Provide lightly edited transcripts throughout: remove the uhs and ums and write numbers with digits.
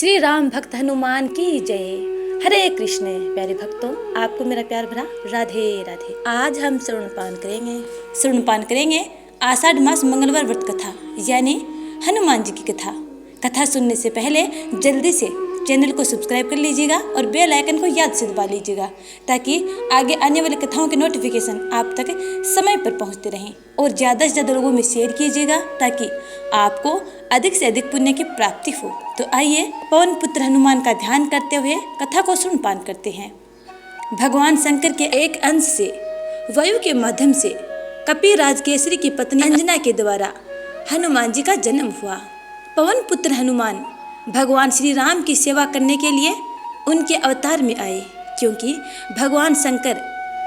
श्री राम भक्त हनुमान की जय। हरे कृष्ण। प्यारे भक्तों, आपको मेरा प्यार भरा राधे राधे। आज हम श्रवणपान करेंगे आषाढ़ मास मंगलवार व्रत कथा यानी हनुमान जी की कथा। कथा सुनने से पहले जल्दी से चैनल को सब्सक्राइब कर लीजिएगा और बेल आइकन को याद से दबा लीजिएगा ताकि आगे आने वाली कथाओं के नोटिफिकेशन आप तक समय पर पहुंचते रहें। और ज़्यादा से ज़्यादा लोगों में शेयर कीजिएगा ताकि आपको अधिक से अधिक पुण्य की प्राप्ति हो। तो आइए पवन पुत्र हनुमान का ध्यान करते हुए कथा को श्रवणपान करते हैं। भगवान शंकर के एक अंश से वायु के माध्यम से कपिराज केसरी की पत्नी अंजना के द्वारा हनुमान जी का जन्म हुआ। पवन पुत्र हनुमान भगवान श्री राम की सेवा करने के लिए उनके अवतार में आए, क्योंकि भगवान शंकर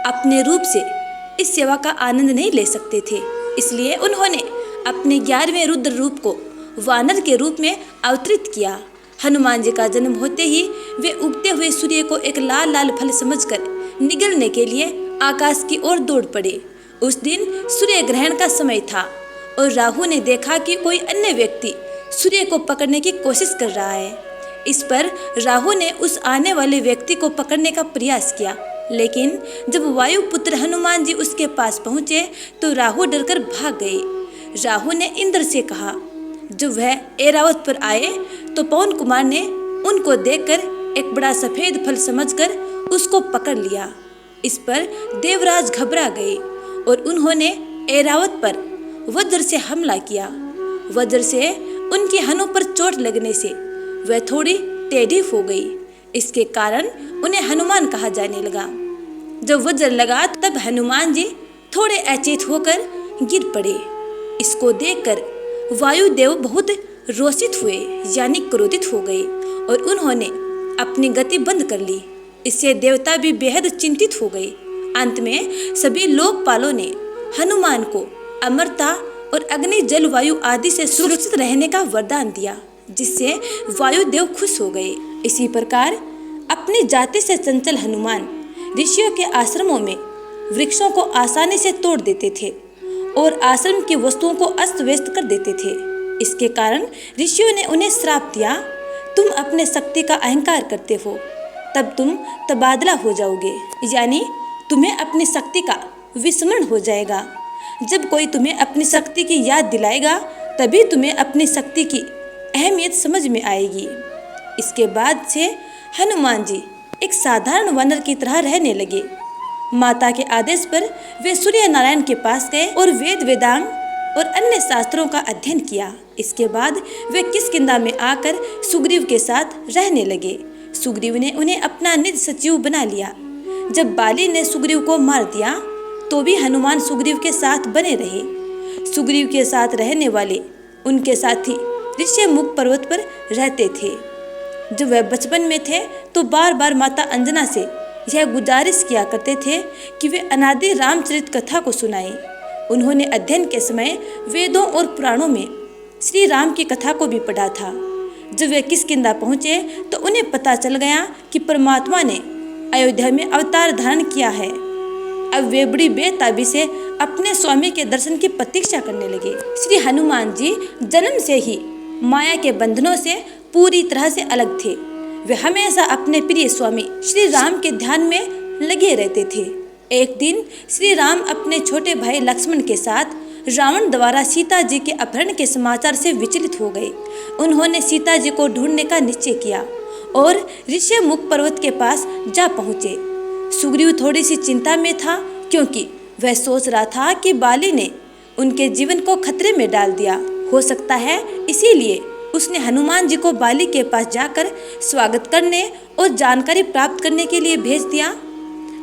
अपने रूप से इस सेवा का आनंद नहीं ले सकते थे। इसलिए उन्होंने अपने 11वें रुद्र रूप को वानर के रूप में अवतरित किया। हनुमान जी का जन्म होते ही वे उगते हुए सूर्य को एक लाल लाल फल समझकर निगलने के लिए आकाश की ओर दौड़ पड़े। उस दिन सूर्य ग्रहण का समय था और राहु ने देखा कि कोई अन्य व्यक्ति सूर्य को पकड़ने की कोशिश कर रहा है। इस पर राहु ने उस आने वाले व्यक्ति को पकड़ने का प्रयास किया, लेकिन जब वायुपुत्र हनुमान जी उसके पास पहुंचे तो राहु डरकर भाग गए। राहु ने इंद्र से कहा। जब वह ऐरावत पर आए तो पवन कुमार ने उनको देखकर एक बड़ा सफेद फल समझकर उसको पकड़ लिया। इस पर देवराज घबरा गए और उन्होंने ऐरावत पर वज्र से हमला किया। वज्र से उनकी हनु पर चोट लगने से वह थोड़ी टेढ़ी हो गई। इसके कारण उन्हें हनुमान कहा जाने लगा। जब वज्र लगा तब हनुमान जी थोड़े अचेत होकर गिर पड़े। इसको देखकर वायुदेव बहुत रोषित हुए यानी क्रोधित हो गए और उन्होंने अपनी गति बंद कर ली। इससे देवता भी बेहद चिंतित हो गए। अंत में सभी लोकपालों ने हनुमान को अमरता और अग्नि जल वायु आदि से सुरक्षित रहने का वरदान दिया, जिससे वायुदेव खुश हो गए। इसी प्रकार अपनी जाति से चंचल हनुमान ऋषियों के आश्रमों में वृक्षों को आसानी से तोड़ देते थे और आश्रम की वस्तुओं को अस्त व्यस्त कर देते थे। इसके कारण ऋषियों ने उन्हें श्राप दिया, तुम अपने शक्ति का अहंकार करते हो, तब तुम तबादला हो जाओगे, यानी तुम्हें अपनी शक्ति का विस्मरण हो जाएगा। जब कोई तुम्हें अपनी शक्ति की याद दिलाएगा तभी तुम्हें अपनी शक्ति की अहमियत समझ में आएगी। इसके बाद से हनुमान जी एक साधारण वानर की तरह रहने लगे। माता के आदेश पर वे सूर्य नारायण के पास गए और वेद वेदांग और अन्य शास्त्रों का अध्ययन किया। इसके बाद वे किष्किंधा में आकर सुग्रीव के साथ रहने लगे। सुग्रीव ने उन्हें अपना निज सचिव बना लिया। जब बाली ने सुग्रीव को मार दिया तो भी हनुमान सुग्रीव के साथ बने रहे। सुग्रीव के साथ रहने वाले उनके साथी ऋष्यमुख पर्वत पर रहते थे। जब वह बचपन में थे तो बार बार माता अंजना से यह गुजारिश किया करते थे कि वे अनादि रामचरित कथा को सुनाएं। उन्होंने अध्ययन के समय वेदों और पुराणों में श्री राम की कथा को भी पढ़ा था। जब वे किष्किंधा पहुँचे तो उन्हें पता चल गया कि परमात्मा ने अयोध्या में अवतार धारण किया है। अब वे बड़ी बेताबी से अपने स्वामी के दर्शन की प्रतीक्षा करने लगे। श्री हनुमान जी जन्म से ही माया के बंधनों से पूरी तरह से अलग थे। वे हमेशा अपने प्रिय स्वामी श्री राम के ध्यान में लगे रहते थे। एक दिन श्री राम अपने छोटे भाई लक्ष्मण के साथ रावण द्वारा सीता जी के अपहरण के समाचार से विचलित हो गए। उन्होंने सीता जी को ढूंढने का निश्चय किया और ऋष्यमुख पर्वत के पास जा पहुँचे। सुग्रीव थोड़ी सी चिंता में था, क्योंकि वह सोच रहा था कि बाली ने उनके जीवन को खतरे में डाल दिया हो सकता है, इसीलिए उसने हनुमान जी को बाली के पास जाकर स्वागत करने और जानकारी प्राप्त करने के लिए भेज दिया।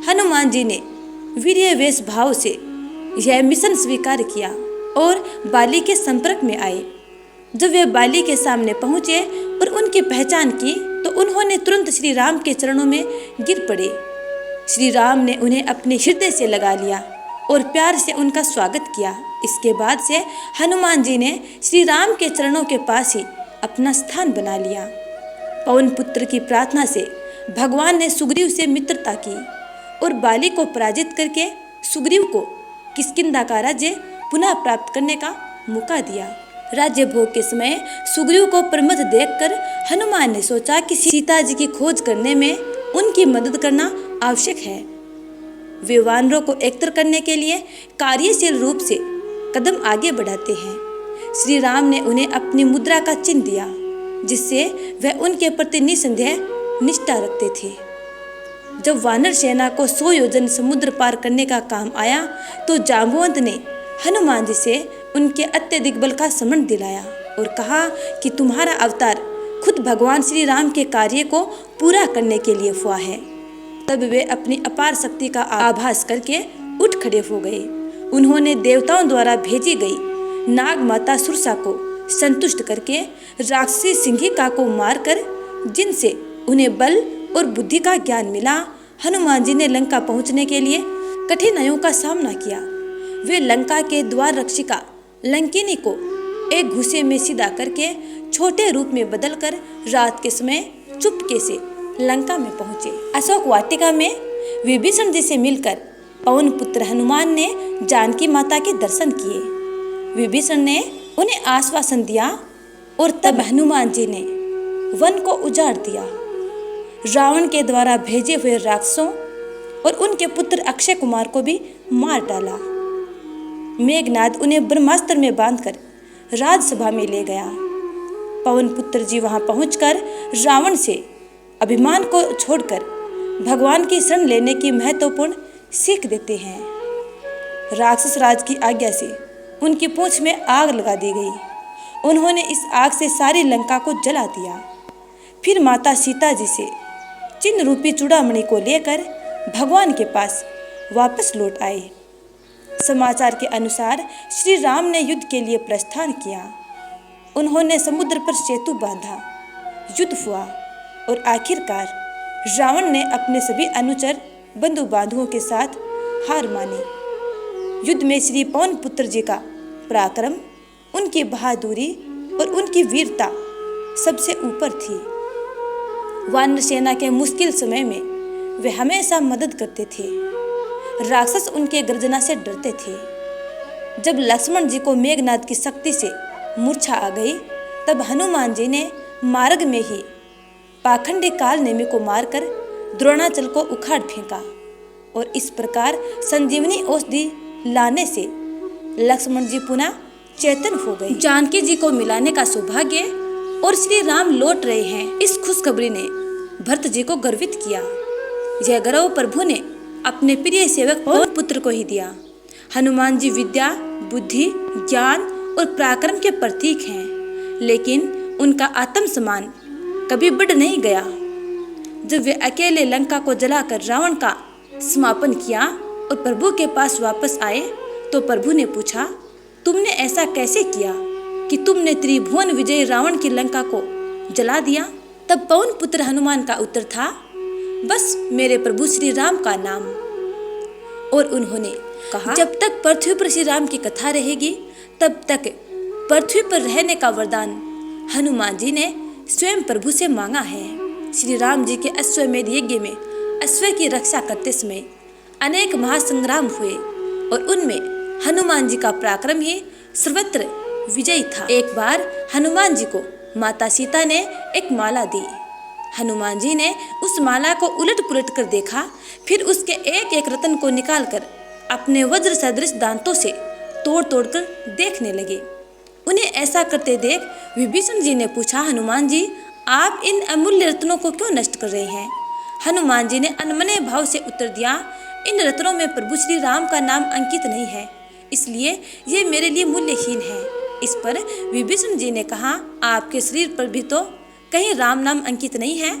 हनुमान जी ने वीर्यवेश भाव से यह मिशन स्वीकार किया और बाली के संपर्क में आए। जब वे बाली के सामने पहुँचे और उनकी पहचान की तो उन्होंने तुरंत श्री राम के चरणों में गिर पड़े। श्री राम ने उन्हें अपने हृदय से लगा लिया और प्यार से उनका स्वागत किया। इसके बाद से हनुमान जी ने श्री राम के चरणों के पास ही अपना स्थान बना लिया। पवन पुत्र की प्रार्थना से भगवान ने सुग्रीव से मित्रता की और बाली को पराजित करके सुग्रीव को किष्किंधा का राज्य पुनः प्राप्त करने का मौका दिया। राज्य भोग के समय सुग्रीव को प्रमथ देखकर हनुमान ने सोचा कि सीता जी की खोज करने में उनकी मदद करना आवश्यक है। वे वानरों को एकत्र करने के लिए कार्यशील रूप से कदम आगे बढ़ाते हैं। श्री राम ने उन्हें अपनी मुद्रा का चिन्ह दिया, जिससे वह उनके प्रति निसंदेह निष्ठा रखते थे। जब वानर सेना को 100 योजन समुद्र पार करने का काम आया तो जांबुवंत ने हनुमान जी से उनके अत्यधिक बल का स्मरण दिलाया और कहा कि तुम्हारा अवतार खुद भगवान श्री राम के कार्य को पूरा करने के लिए हुआ है। तब वे अपनी अपार शक्ति का आभास करके उठ खड़े हो गए। उन्होंने देवताओं द्वारा भेजी गई नाग माता सुरसा को संतुष्ट करके राक्षसी सिंहिका को मारकर, जिनसे उन्हें बल और बुद्धि का ज्ञान मिला, हनुमान जी ने लंका पहुंचने के लिए कठिनाइयों का सामना किया। वे लंका के द्वार रक्षिका लंकिनी को एक घुसे में सीधा करके छोटे रूप में बदलकर रात के समय चुपके से लंका में पहुंचे। अशोक वाटिका में विभीषण जी से मिलकर पवन पुत्र हनुमान ने जानकी माता के दर्शन किए। विभीषण ने उन्हें आश्वासन दिया और तब हनुमान जी ने वन को उजाड़ दिया। रावण के द्वारा भेजे हुए राक्षसों और उनके पुत्र अक्षय कुमार को भी मार डाला। मेघनाद उन्हें ब्रह्मास्त्र में बांधकर राजसभा में ले गया। पवन पुत्र जी वहां पहुंचकर रावण से अभिमान को छोड़कर भगवान की शरण लेने की महत्वपूर्ण सीख देते हैं। राक्षस राज की आज्ञा से उनकी पूंछ में आग लगा दी गई। उन्होंने इस आग से सारी लंका को जला दिया। फिर माता सीता जी से चिन्ह रूपी चूड़ामणि को लेकर भगवान के पास वापस लौट आए। समाचार के अनुसार श्री राम ने युद्ध के लिए प्रस्थान किया। उन्होंने समुद्र पर सेतु बांधा, युद्ध हुआ और आखिरकार रावण ने अपने सभी अनुचर बंधु बांधुओं के साथ हार मानी। युद्ध में श्री पवन पुत्र जी का पराक्रम, उनकी बहादुरी और उनकी वीरता सबसे ऊपर थी। वानर सेना के मुश्किल समय में वे हमेशा मदद करते थे। राक्षस उनके गर्जना से डरते थे। जब लक्ष्मण जी को मेघनाद की शक्ति से मूर्छा आ गई, तब हनुमान जी ने मार्ग में ही पाखंडी काल नेमी को मारकर द्रोणाचल को उखाड़ फेंका और इस प्रकार संजीवनी औषधि लाने से लक्ष्मण जी पुनः चेतन हो गए। जानकी जी को मिलाने का सौभाग्य और श्री राम लौट रहे हैं, इस खुशखबरी ने भरत जी को गर्वित किया। यह गर्व प्रभु ने अपने प्रिय सेवक पवन पुत्र को ही दिया। हनुमान जी विद्या, बुद्धि, ज्ञान और पराक्रम के प्रतीक हैं, लेकिन उनका आत्मसम्मान कभी बढ़ नहीं गया। जब वे अकेले लंका को जलाकर रावण का समापन किया और प्रभु के पास वापस आए, तो प्रभु ने पूछा, तुमने ऐसा कैसे किया कि तुमने त्रिभुवन विजयी रावण की लंका को जला दिया? तब पवन पुत्र हनुमान का उत्तर था, बस मेरे प्रभु श्री राम का नाम। और उन्होंने कहा, जब तक पृथ्वी पर श्री राम की कथा रहेगी, तब तक पृथ्वी पर रहने का वरदान हनुमान जी ने स्वयं प्रभु से मांगा है। श्री राम जी के अश्वमेध यज्ञ में अश्व की रक्षा करते समय अनेक महासंग्राम हुए और उनमें हनुमान जी का पराक्रम ही सर्वत्र विजयी था। एक बार हनुमान जी को माता सीता ने एक माला दी। हनुमान जी ने उस माला को उलट पुलट कर देखा, फिर उसके एक एक रत्न को निकालकर अपने वज्र सदृश दांतों से तोड़ तोड़ कर देखने लगे। उन्हें ऐसा करते देख विभीषण जी ने पूछा, हनुमान जी आप इन अमूल्य रत्नों को क्यों नष्ट कर रहे हैं? हनुमान जी ने अनमने भाव से उत्तर दिया, इन रत्नों में प्रभु श्री राम का नाम अंकित नहीं है, इसलिए ये मेरे लिए मूल्यहीन है। इस पर विभीषण जी ने कहा, आपके शरीर पर भी तो कहीं राम नाम अंकित नहीं है,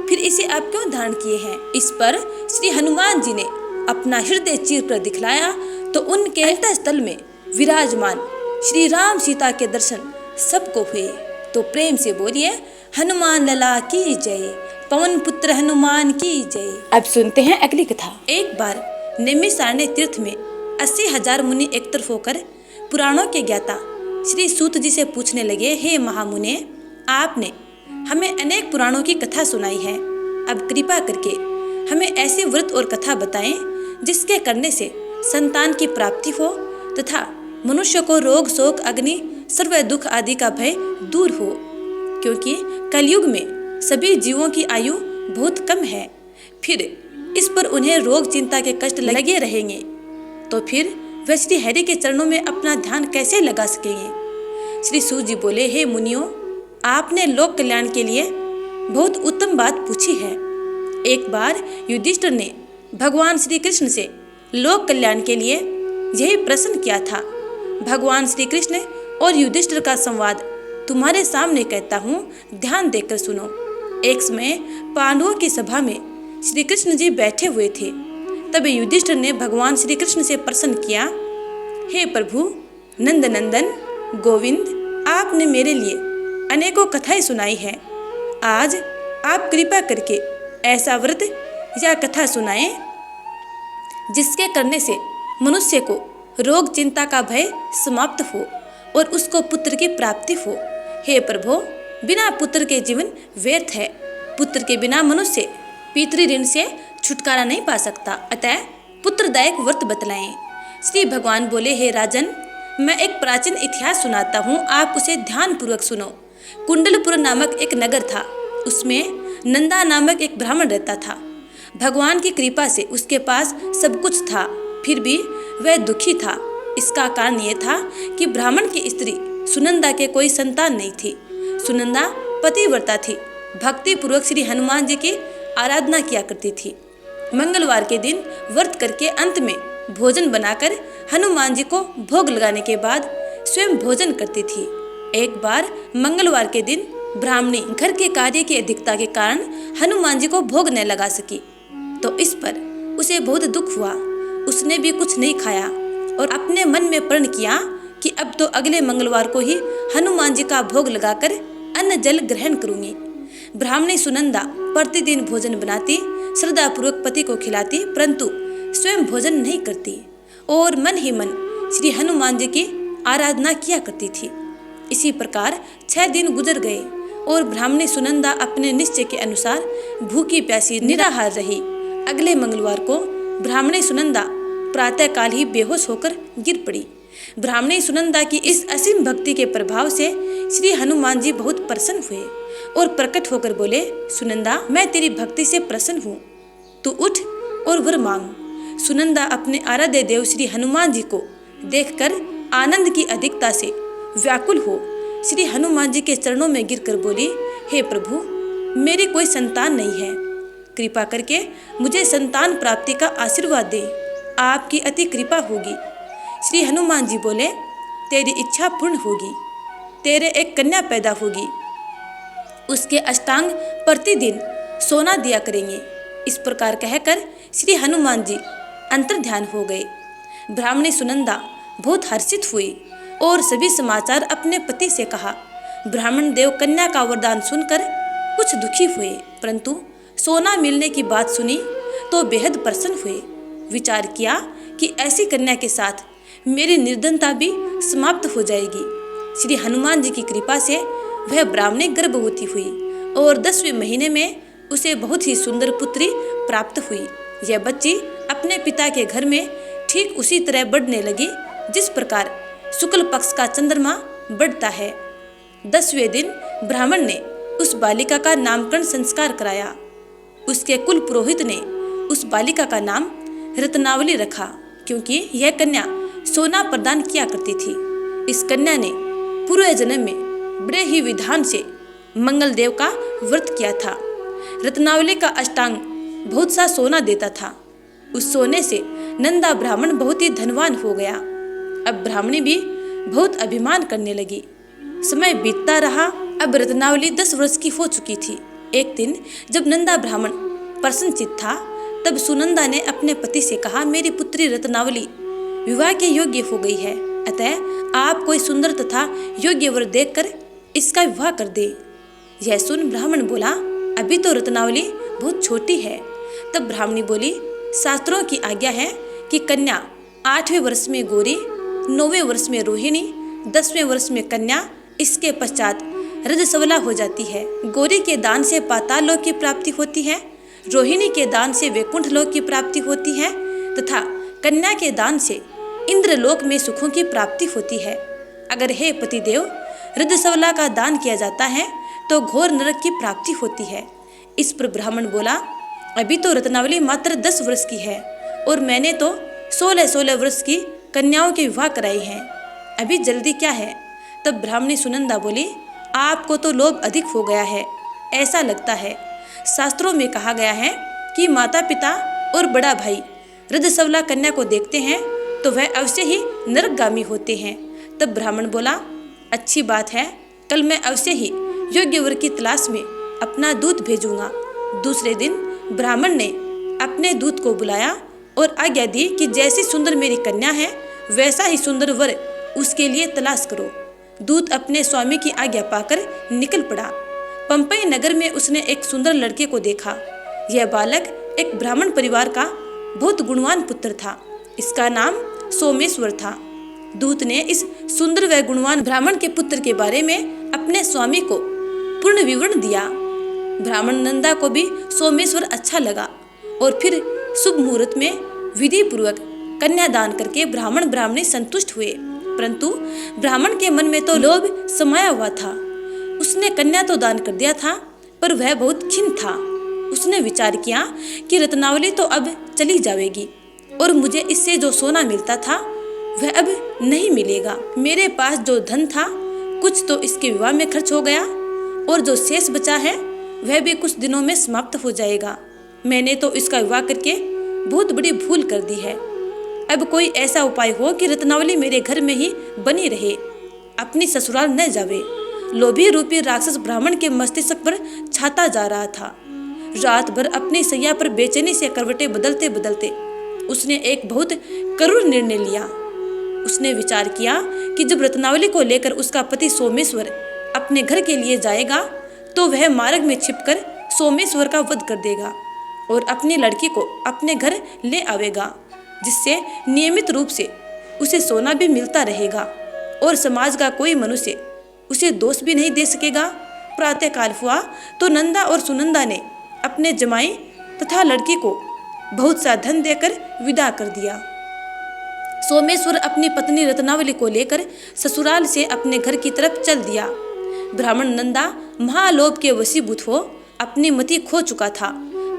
फिर इसे आप क्यों धारण किए हैं? इस पर श्री हनुमान जी ने अपना हृदय चीर कर दिखलाया तो उनके अंतःस्थल में विराजमान श्री राम सीता के दर्शन सबको हुए। तो प्रेम से बोलिए, हनुमान लला की जय, पवन पुत्र हनुमान की जय। अब सुनते हैं अगली कथा। एक बार नैमिषारण्य तीर्थ में 80,000 मुनि एकत्र होकर पुराणों के ज्ञाता श्री सूत जी से पूछने लगे, हे महामुने, आपने हमें अनेक पुराणों की कथा सुनाई है, अब कृपा करके हमें ऐसे व्रत और कथा बताएं जिसके करने से संतान की प्राप्ति हो तथा मनुष्य को रोग शोक अग्नि सर्व दुख आदि का भय दूर हो, क्योंकि कलयुग में सभी जीवों की आयु बहुत कम है। फिर इस पर उन्हें रोग चिंता के कष्ट लगे रहेंगे, तो फिर वे श्री हरि के चरणों में अपना ध्यान कैसे लगा सकेंगे। श्री सूत जी बोले, हे मुनियों, आपने लोक कल्याण के लिए बहुत उत्तम बात पूछी है। एक बार युधिष्ठिर ने भगवान श्री कृष्ण से लोक कल्याण के लिए यही प्रश्न किया था। भगवान श्री कृष्ण और युधिष्ठिर का संवाद तुम्हारे सामने कहता हूँ, ध्यान देकर सुनो। एक समय पांडवों की सभा में श्री कृष्ण जी बैठे हुए थे। तब युधिष्ठिर ने भगवान श्री कृष्ण से प्रश्न किया, हे प्रभु नंदनंदन गोविंद, आपने मेरे लिए अनेकों कथाएं सुनाई है। आज आप कृपा करके ऐसा व्रत या कथा सुनाएं जिसके करने से मनुष्य को रोग चिंता का भय समाप्त हो और उसको पुत्र की प्राप्ति हो। हे प्रभु, बिना पुत्र के जीवन व्यर्थ है। पुत्र के बिना मनुष्य पितृ ऋण से छुटकारा नहीं पा सकता, अतः पुत्रदायक व्रत बतलाएं। श्री भगवान बोले, हे राजन, मैं एक प्राचीन इतिहास सुनाता हूँ, आप उसे ध्यान पूर्वक सुनो। कुंडलपुर नामक एक नगर था, उसमें नंदा नामक एक ब्राह्मण रहता था। भगवान की कृपा से उसके पास सब कुछ था, फिर भी वह दुखी था। इसका कारण यह था कि ब्राह्मण की स्त्री सुनंदा के कोई संतान नहीं थी। सुनंदा पतिव्रता थी, भक्ति पूर्वक श्री हनुमान जी की आराधना किया करती थी। मंगलवार के दिन व्रत करके अंत में भोजन बनाकर हनुमान जी को भोग लगाने के बाद स्वयं भोजन करती थी। एक बार मंगलवार के दिन ब्राह्मणी घर के कार्य की अधिकता के कारण हनुमान जी को भोग न लगा सकी, तो इस पर उसे बहुत दुख हुआ। उसने भी कुछ नहीं खाया और अपने मन में प्रण किया कि अब तो अगले मंगलवार को ही हनुमान जी का भोग लगाकर अन्न जल ग्रहण करूंगी। ब्राह्मणी सुनंदा प्रतिदिन भोजन बनाती, श्रद्धा पूर्वक पति को खिलाती, परंतु स्वयं भोजन नहीं करती और मन ही मन श्री हनुमान जी की आराधना किया करती थी। इसी प्रकार 6 दिन गुजर गए और ब्राह्मणी सुनंदा अपने निश्चय के अनुसार भूखी प्यासी निराहार रही। अगले मंगलवार को ब्राह्मणी सुनंदा प्रातःकाल ही बेहोश होकर गिर पड़ी। ब्राह्मणी सुनंदा की इस असीम भक्ति के प्रभाव से श्री हनुमान जी बहुत प्रसन्न हुए और प्रकट होकर बोले, सुनंदा, मैं तेरी भक्ति से प्रसन्न हूँ, तू उठ और वर मांग। सुनंदा अपने आराध्य देव श्री हनुमान जी को देखकर आनंद की अधिकता से व्याकुल हो श्री हनुमान जी के चरणों में गिरकर बोली, हे प्रभु, मेरी कोई संतान नहीं है, कृपा करके मुझे संतान प्राप्ति का आशीर्वाद दे, आपकी अति कृपा होगी। श्री हनुमान जी बोले, तेरी इच्छा पूर्ण होगी, तेरे एक कन्या पैदा होगी, उसके अष्टांग प्रतिदिन सोना दिया करेंगे। इस प्रकार कहकर श्री हनुमान जी अंतर्ध्यान हो गए। ब्राह्मणी सुनंदा बहुत हर्षित हुई और सभी समाचार अपने पति से कहा। ब्राह्मण देव कन्या का वरदान सुनकर कुछ दुखी हुए, परंतु सोना मिलने की बात सुनी तो बेहद प्रसन्न हुए। विचार किया कि ऐसी कन्या के साथ मेरी निर्धनता भी समाप्त हो जाएगी। श्री हनुमान जी की कृपा से वह ब्राह्मणी गर्भवती हुई और 10वें महीने में उसे बहुत ही सुंदर पुत्री प्राप्त हुई। यह बच्ची अपने पिता के घर में ठीक उसी तरह बढ़ने लगी जिस प्रकार शुक्ल पक्ष का चंद्रमा बढ़ता है। 10वें दिन ब्राह्मण ने उस बालिका का नामकरण संस्कार कराया। उसके कुल पुरोहित ने उस बालिका का नाम रत्नावली रखा, क्योंकि यह कन्या सोना प्रदान किया करती थी। इस कन्या ने पूर्व जन्म में बड़े ही विधान से मंगल देव का व्रत किया था। रत्नावली का अष्टांग बहुत सा सोना देता था। उस सोने से नंदा ब्राह्मण बहुत ही धनवान हो गया। अब ब्राह्मणी भी बहुत अभिमान करने लगी। समय बीतता रहा। अब रत्नावली 10 वर्ष की हो चुकी थी। एक दिन जब नंदा ब्राह्मण प्रसन्नचित्त था, तब सुनंदा ने अपने पति से कहा, मेरी पुत्री रत्नावली विवाह के योग्य हो गई है, अतः आप कोई सुंदर तथा योग्य वर देखकर इसका विवाह कर दे। यह सुन ब्राह्मण बोला, अभी तो रत्नावली बहुत छोटी है। तब ब्राह्मणी बोली, शास्त्रों की आज्ञा है कि कन्या 8वें वर्ष में गौरी, 9वें वर्ष में रोहिणी, 10वें वर्ष में कन्या, इसके पश्चात रजस्वला हो जाती है। गौरी के दान से पाताल लोक की प्राप्ति होती है, रोहिणी के दान से वैकुंठ लोक की प्राप्ति होती है तथा कन्या के दान से इंद्रलोक में सुखों की प्राप्ति होती है। अगर हे पतिदेव रजस्वला का दान किया जाता है तो घोर नरक की प्राप्ति होती है। इस पर ब्राह्मण बोला, अभी तो रत्नावली मात्र 10 वर्ष की है और मैंने तो 16-16 वर्ष की कन्याओं के विवाह कराई हैं, अभी जल्दी क्या है। तब ब्राह्मणी सुनंदा बोली, आपको तो लोभ अधिक हो गया है, ऐसा लगता है। शास्त्रों में कहा गया है कि माता पिता और बड़ा भाई रजस्वला कन्या को देखते हैं तो वह अवश्य ही नरकगामी होते हैं। तब ब्राह्मण बोला, अच्छी बात है, कल मैं अवश्य ही योग्य वर की तलाश में अपना दूत भेजूंगा। दूसरे दिन ब्राह्मण ने अपने दूत को बुलाया और आज्ञा दी कि जैसी सुंदर मेरी कन्या है वैसा ही सुंदर वर उसके लिए तलाश करो। दूत अपने स्वामी की आज्ञा पाकर निकल पड़ा। पंपई नगर में उसने एक सुंदर लड़के को देखा। यह बालक एक ब्राह्मण परिवार का बहुत गुणवान पुत्र था। इसका नाम सोमेश्वर था। दूत ने इस सुंदर व गुणवान ब्राह्मण के पुत्र के बारे में अपने स्वामी को पूर्ण विवरण दिया। ब्राह्मण नंदा को भी सोमेश्वर अच्छा लगा और फिर शुभ मुहूर्त में विधि पूर्वक कन्यादान करके ब्राह्मण ब्राह्मणी संतुष्ट हुए। परंतु ब्राह्मण के मन में तो लोभ समाया हुआ था। उसने कन्या तो दान कर दिया था पर वह बहुत खिन्न था। उसने विचार किया कि रत्नावली तो अब चली जाएगी और मुझे इससे जो सोना मिलता था वह अब नहीं मिलेगा। मेरे पास जो धन था कुछ तो इसके विवाह में खर्च हो गया और जो शेष बचा है वह भी कुछ दिनों में समाप्त हो जाएगा। मैंने तो इसका विवाह करके बहुत बड़ी भूल कर दी है। अब कोई ऐसा उपाय हो कि रत्नावली मेरे घर में ही बनी रहे, अपनी ससुराल न जावे। लोभी रूपी राक्षस ब्राह्मण के मस्तिष्क पर छाता जा रहा था। रात भर अपनी सैया पर बेचैनी से करवटें बदलते बदलते उसने एक बहुत करूर निर्णय लिया। उसने विचार किया कि जब रत्नावली को लेकर उसका पति सोमेश्वर अपने घर के लिए जाएगा तो वह मार्ग में छिपकर सोमेश्वर का वध कर देगा और अपनी लड़की को अपने घर ले आवेगा, जिससे नियमित रूप से उसे सोना भी मिलता रहेगा और समाज का कोई मनुष्य उसे दोष भी नहीं दे सकेगा। प्रातःकाल हुआ तो नंदा और सुनंदा ने अपने जमाई तथा लड़की को बहुत सा धन देकर विदा कर दिया। सोमेश्वर अपनी पत्नी रत्नावली को लेकर ससुराल से अपने घर की तरफ चल दिया। ब्राह्मण नंदा महालोभ के वशीभूत हो अपनी मति खो चुका था।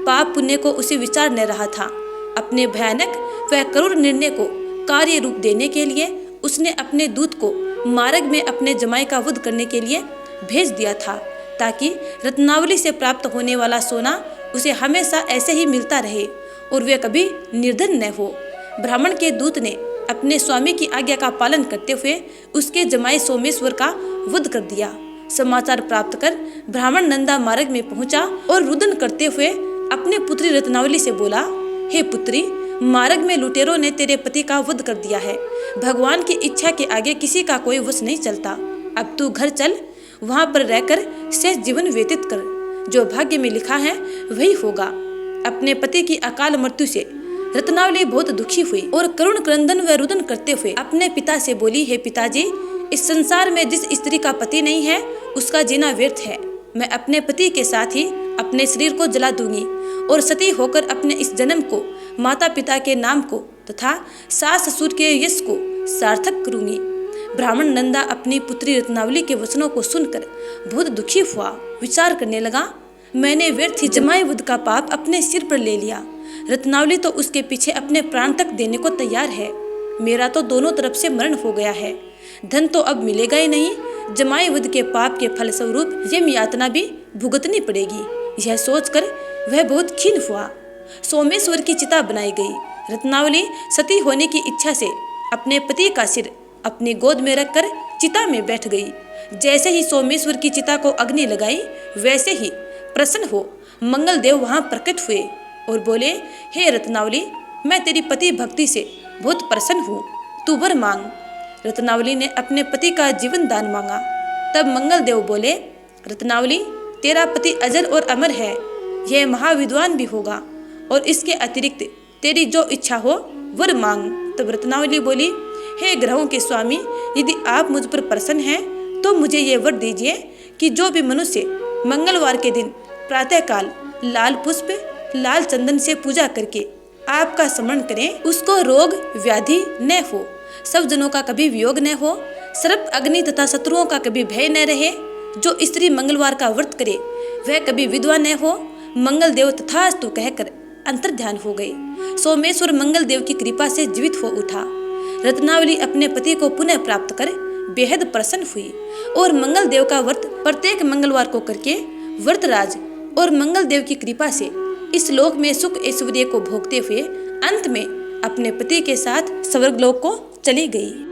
पाप पुण्य को उसे विचार न रहा था। अपने भयानक व करूर निर्णय को कार्य रूप देने के लिए उसने अपने दूत को मार्ग में अपने जमाई का वध करने के लिए भेज दिया था, ताकि रत्नावली से प्राप्त होने वाला सोना उसे हमेशा ऐसे ही मिलता रहे और वे कभी निर्धन न हो। ब्राह्मण के दूत ने अपने स्वामी की आज्ञा का पालन करते हुए उसके जमाई सोमेश्वर का वध कर दिया। समाचार प्राप्त कर ब्राह्मण नंदा मार्ग में पहुंचा और रुदन करते हुए अपने पुत्री रत्नावली से बोला, हे पुत्री, मार्ग में लुटेरों ने तेरे पति का वध कर दिया है। भगवान की इच्छा के आगे किसी का कोई वश नहीं चलता। अब तू घर चल, वहां पर रहकर शेष जीवन व्यतीत कर। जो भाग्य में लिखा है वही होगा। अपने पति की अकाल मृत्यु से रत्नावली बहुत दुखी हुई और करुण क्रंदन व रुदन करते हुए अपने पिता से बोली, हे पिताजी, इस संसार में जिस स्त्री का पति नहीं है उसका जीना व्यर्थ है। मैं अपने पति के साथ ही अपने शरीर को जला दूंगी और सती होकर अपने इस जन्म को, माता पिता के नाम को तथा सास ससुर के यश को सार्थक करूंगी। ब्राह्मण नंदा अपनी पुत्री रत्नावली के वचनों को सुनकर बहुत दुखी हुआ। विचार करने लगा, मैंने व्यर्थ ही जमाई वध का पाप अपने सिर पर ले लिया। रत्नावली तो उसके पीछे अपने प्राण तक देने को तैयार है। मेरा तो दोनों तरफ से मरण हो गया है। धन तो अब मिलेगा ही नहीं। जमाई वध के पाप के फलस्वरूप यम यातना भी भुगतनी पड़ेगी। यह सोचकर वह बहुत खिन्न हुआ। सोमेश्वर की चिता बनाई गई। रत्नावली सती होने की इच्छा से अपने पति का सिर अपनी गोद में रखकर चिता में बैठ गई। जैसे ही सोमेश्वर की चिता को अग्नि लगाई, वैसे ही प्रसन्न हो मंगल देव वहां प्रकट हुए और बोले, हे रत्नावली, मैं तेरी पति भक्ति से बहुत प्रसन्न हूँ, तू वर मांग। रत्नावली ने अपने पति का जीवन दान मांगा। तब मंगल देव बोले, रत्नावली, तेरा पति अजर और अमर है, यह महाविद्वान भी होगा और इसके अतिरिक्त तेरी जो इच्छा हो वर मांग। तब रत्नावली बोली, हे ग्रहों के स्वामी, यदि आप मुझ पर प्रसन्न हैं तो मुझे ये वर दीजिए कि जो भी मनुष्य मंगलवार के दिन प्रातःकाल लाल पुष्प लाल चंदन से पूजा करके आपका स्मरण करें, उसको रोग व्याधि न हो, सब जनों का कभी वियोग न हो, सर्प अग्नि तथा शत्रुओं का कभी भय न रहे। जो स्त्री मंगलवार का व्रत करे वह कभी विधवा न हो। मंगल देव तथास्तु कहकर अंतर्ध्यान हो गए। सोमेश्वर मंगल देव की कृपा से जीवित हो उठा। रत्नावली अपने पति को पुनः प्राप्त कर बेहद प्रसन्न हुई और मंगल देव का व्रत प्रत्येक मंगलवार को करके व्रतराज और मंगल देव की कृपा से इस लोक में सुख ऐश्वर्य को भोगते हुए अंत में अपने पति के साथ स्वर्गलोक को चली गई।